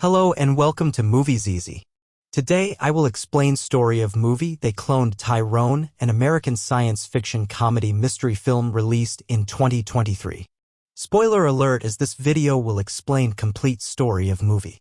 Hello and welcome to Movies Easy. Today I will explain story of movie They Cloned Tyrone, an American science fiction comedy mystery film released in 2023. Spoiler alert, as this video will explain complete story of movie.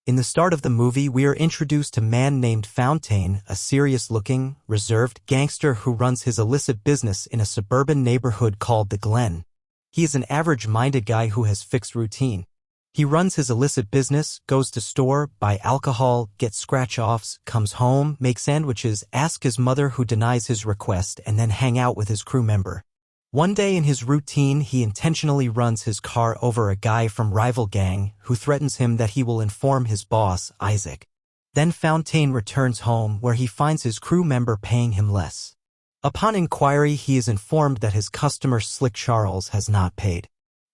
In the start of the movie we are introduced to a man named Fontaine, a serious-looking, reserved gangster who runs his illicit business in a suburban neighborhood called the Glen. He is an average-minded guy who has fixed routine. He runs his illicit business, goes to store, buy alcohol, get scratch-offs, comes home, makes sandwiches, asks his mother who denies his request, and then hang out with his crew member. One day in his routine he intentionally runs his car over a guy from rival gang who threatens him that he will inform his boss, Isaac. Then Fontaine returns home where he finds his crew member paying him less. Upon inquiry he is informed that his customer Slick Charles has not paid.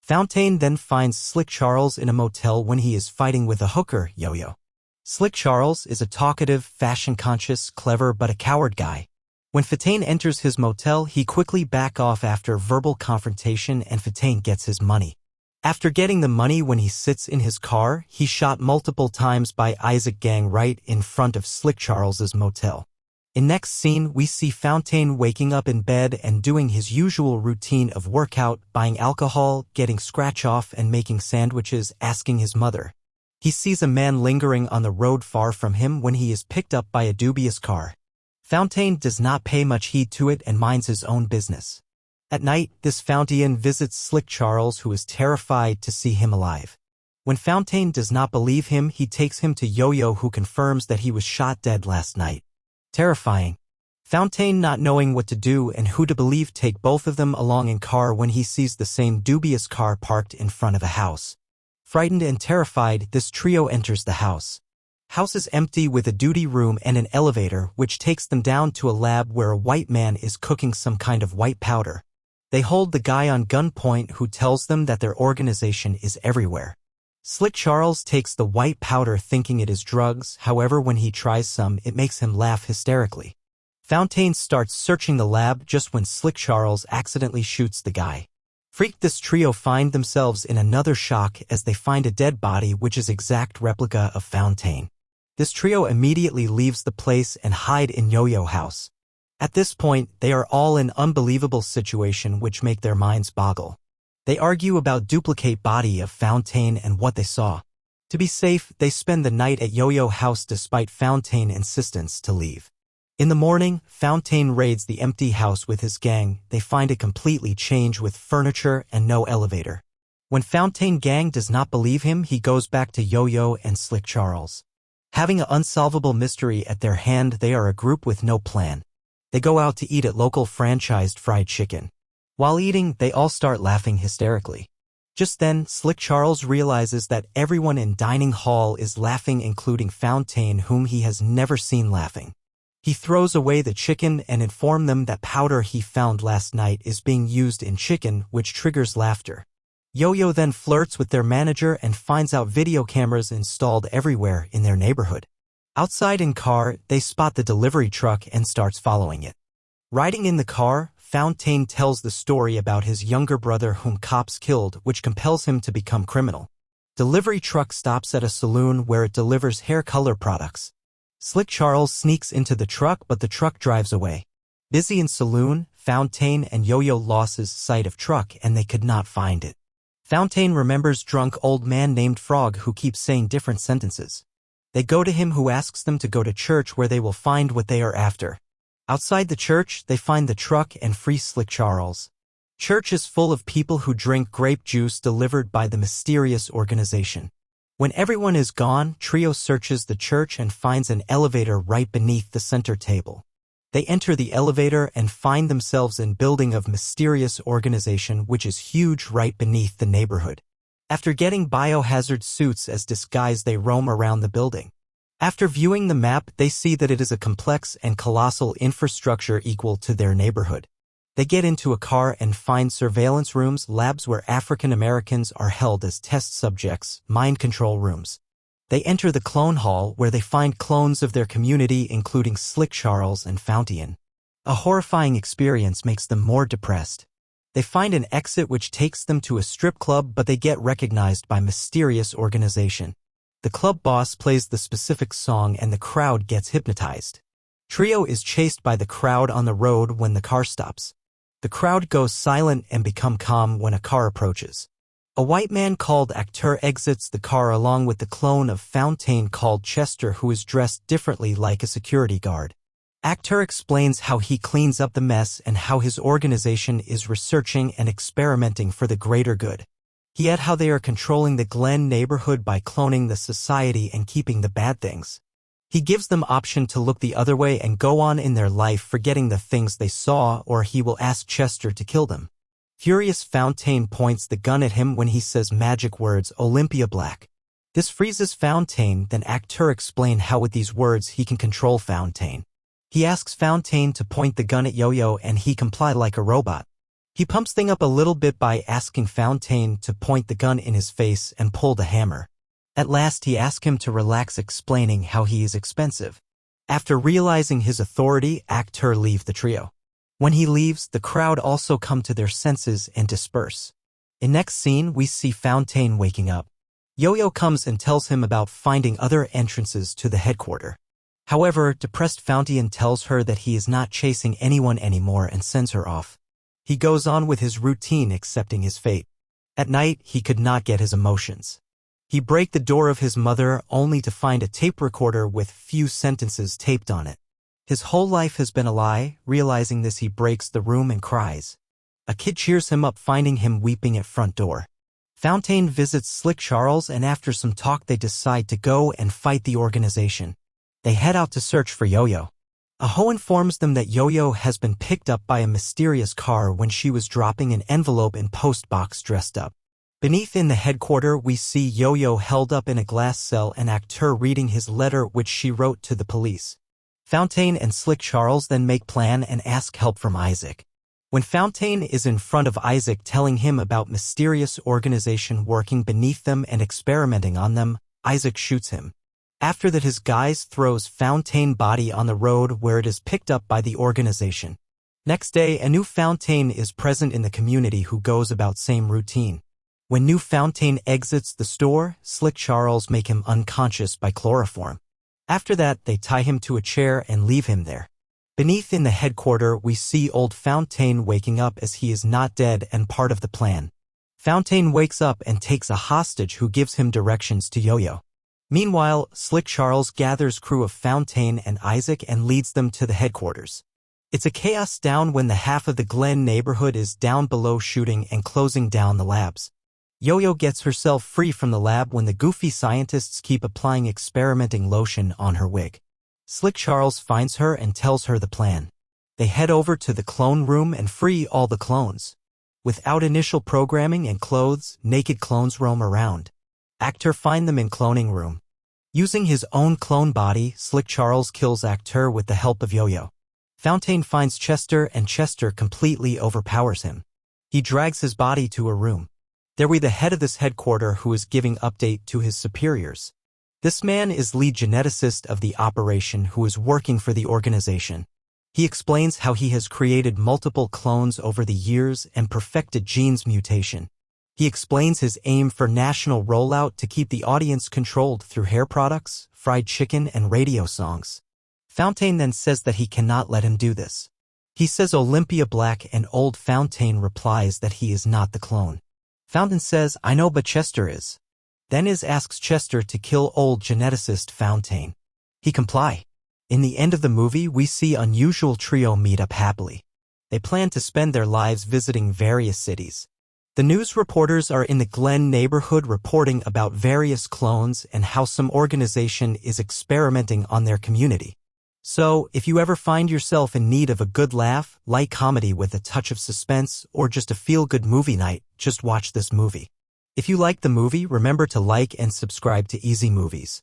Fontaine then finds Slick Charles in a motel when he is fighting with a hooker, Yo-Yo. Slick Charles is a talkative, fashion-conscious, clever but a coward guy. When Fontaine enters his motel, he quickly backs off after verbal confrontation and Fontaine gets his money. After getting the money, when he sits in his car, he's shot multiple times by Isaac gang right in front of Slick Charles's motel. In next scene, we see Fontaine waking up in bed and doing his usual routine of workout, buying alcohol, getting scratch-off and making sandwiches, asking his mother. He sees a man lingering on the road far from him when he is picked up by a dubious car. Fontaine does not pay much heed to it and minds his own business. At night, this Fontaine visits Slick Charles, who is terrified to see him alive. When Fontaine does not believe him, he takes him to Yo-Yo, who confirms that he was shot dead last night. Terrifying. Fontaine, not knowing what to do and who to believe, take both of them along in car when he sees the same dubious car parked in front of a house. Frightened and terrified, this trio enters the house. House is empty with a duty room and an elevator which takes them down to a lab where a white man is cooking some kind of white powder. They hold the guy on gunpoint, who tells them that their organization is everywhere. Slick Charles takes the white powder thinking it is drugs, however when he tries some it makes him laugh hysterically. Fontaine starts searching the lab just when Slick Charles accidentally shoots the guy. Freaked, this trio find themselves in another shock as they find a dead body which is exact replica of Fontaine. This trio immediately leaves the place and hide in Yo-Yo house. At this point they are all in unbelievable situation which make their minds boggle. They argue about duplicate body of Fontaine and what they saw. To be safe, they spend the night at Yo-Yo house despite Fontaine's insistence to leave. In the morning, Fontaine raids the empty house with his gang. They find it completely changed with furniture and no elevator. When Fontaine gang does not believe him, he goes back to Yo-Yo and Slick Charles. Having an unsolvable mystery at their hand, they are a group with no plan. They go out to eat at local franchised fried chicken. While eating, they all start laughing hysterically. Just then, Slick Charles realizes that everyone in dining hall is laughing, including Fontaine, whom he has never seen laughing. He throws away the chicken and informs them that powder he found last night is being used in chicken, which triggers laughter. Yo-Yo then flirts with their manager and finds out video cameras installed everywhere in their neighborhood. Outside in car, they spot the delivery truck and starts following it. Riding in the car, Fontaine tells the story about his younger brother whom cops killed, which compels him to become criminal. Delivery truck stops at a saloon where it delivers hair color products. Slick Charles sneaks into the truck, but the truck drives away. Busy in saloon, Fontaine and Yo-Yo loses sight of truck and they could not find it. Fontaine remembers drunk old man named Frog who keeps saying different sentences. They go to him, who asks them to go to church where they will find what they are after. Outside the church, they find the truck and free Slick Charles. Church is full of people who drink grape juice delivered by the mysterious organization. When everyone is gone, trio searches the church and finds an elevator right beneath the center table. They enter the elevator and find themselves in building of mysterious organization which is huge right beneath the neighborhood. After getting biohazard suits as disguise, they roam around the building. After viewing the map, they see that it is a complex and colossal infrastructure equal to their neighborhood. They get into a car and find surveillance rooms, labs where African Americans are held as test subjects, mind control rooms. They enter the clone hall where they find clones of their community, including Slick Charles and Fontaine. A horrifying experience makes them more depressed. They find an exit which takes them to a strip club, but they get recognized by mysterious organization. The club boss plays the specific song and the crowd gets hypnotized. Trio is chased by the crowd on the road when the car stops. The crowd goes silent and become calm when a car approaches. A white man called Acteur exits the car along with the clone of Fontaine called Chester, who is dressed differently like a security guard. Acteur explains how he cleans up the mess and how his organization is researching and experimenting for the greater good. He adds how they are controlling the Glen neighborhood by cloning the society and keeping the bad things. He gives them option to look the other way and go on in their life forgetting the things they saw, or he will ask Chester to kill them. Furious Fontaine points the gun at him when he says magic words Olympia Black. This freezes Fontaine, then Acteur explains how with these words he can control Fontaine. He asks Fontaine to point the gun at Yo-Yo and he complies like a robot. He pumps things up a little bit by asking Fontaine to point the gun in his face and pull the hammer. At last he asks him to relax, explaining how he is expensive. After realizing his authority, Acteur leaves the trio. When he leaves, the crowd also come to their senses and disperse. In next scene, we see Fontaine waking up. Yo-Yo comes and tells him about finding other entrances to the headquarters. However, depressed Fontaine tells her that he is not chasing anyone anymore and sends her off. He goes on with his routine, accepting his fate. At night, he could not get his emotions. He breaks the door of his mother only to find a tape recorder with few sentences taped on it. His whole life has been a lie. Realizing this, he breaks the room and cries. A kid cheers him up, finding him weeping at front door. Fontaine visits Slick Charles, and after some talk they decide to go and fight the organization. They head out to search for Yo-Yo. Aho informs them that Yo-Yo has been picked up by a mysterious car when she was dropping an envelope in post box dressed up. Beneath in the headquarters, we see Yo-Yo held up in a glass cell and Acteur reading his letter which she wrote to the police. Fontaine and Slick Charles then make plan and ask help from Isaac. When Fontaine is in front of Isaac telling him about mysterious organization working beneath them and experimenting on them, Isaac shoots him. After that, his guys throws Fontaine body on the road where it is picked up by the organization. Next day, a new Fontaine is present in the community who goes about same routine. When new Fontaine exits the store, Slick Charles make him unconscious by chloroform. After that, they tie him to a chair and leave him there. Beneath in the headquarters, we see old Fontaine waking up as he is not dead and part of the plan. Fontaine wakes up and takes a hostage who gives him directions to Yo-Yo. Meanwhile, Slick Charles gathers crew of Fontaine and Isaac and leads them to the headquarters. It's a chaos down when the half of the Glen neighborhood is down below shooting and closing down the labs. Yo-Yo gets herself free from the lab when the goofy scientists keep applying experimenting lotion on her wig. Slick Charles finds her and tells her the plan. They head over to the clone room and free all the clones. Without initial programming and clothes, naked clones roam around. Acteur finds them in cloning room. Using his own clone body, Slick Charles kills Acteur with the help of Yo-Yo. Fontaine finds Chester and Chester completely overpowers him. He drags his body to a room. There we the head of this headquarters who is giving update to his superiors. This man is lead geneticist of the operation who is working for the organization. He explains how he has created multiple clones over the years and perfected genes mutation. He explains his aim for national rollout to keep the audience controlled through hair products, fried chicken, and radio songs. Fontaine then says that he cannot let him do this. He says Olympia Black, and old Fontaine replies that he is not the clone. Fontaine says, I know, but Chester is. Then asks Chester to kill old geneticist Fontaine. He comply. In the end of the movie, we see unusual trio meet up happily. They plan to spend their lives visiting various cities. The news reporters are in the Glen neighborhood reporting about various clones and how some organization is experimenting on their community. So, if you ever find yourself in need of a good laugh, light comedy with a touch of suspense, or just a feel-good movie night, just watch this movie. If you like the movie, remember to like and subscribe to Easy Movies.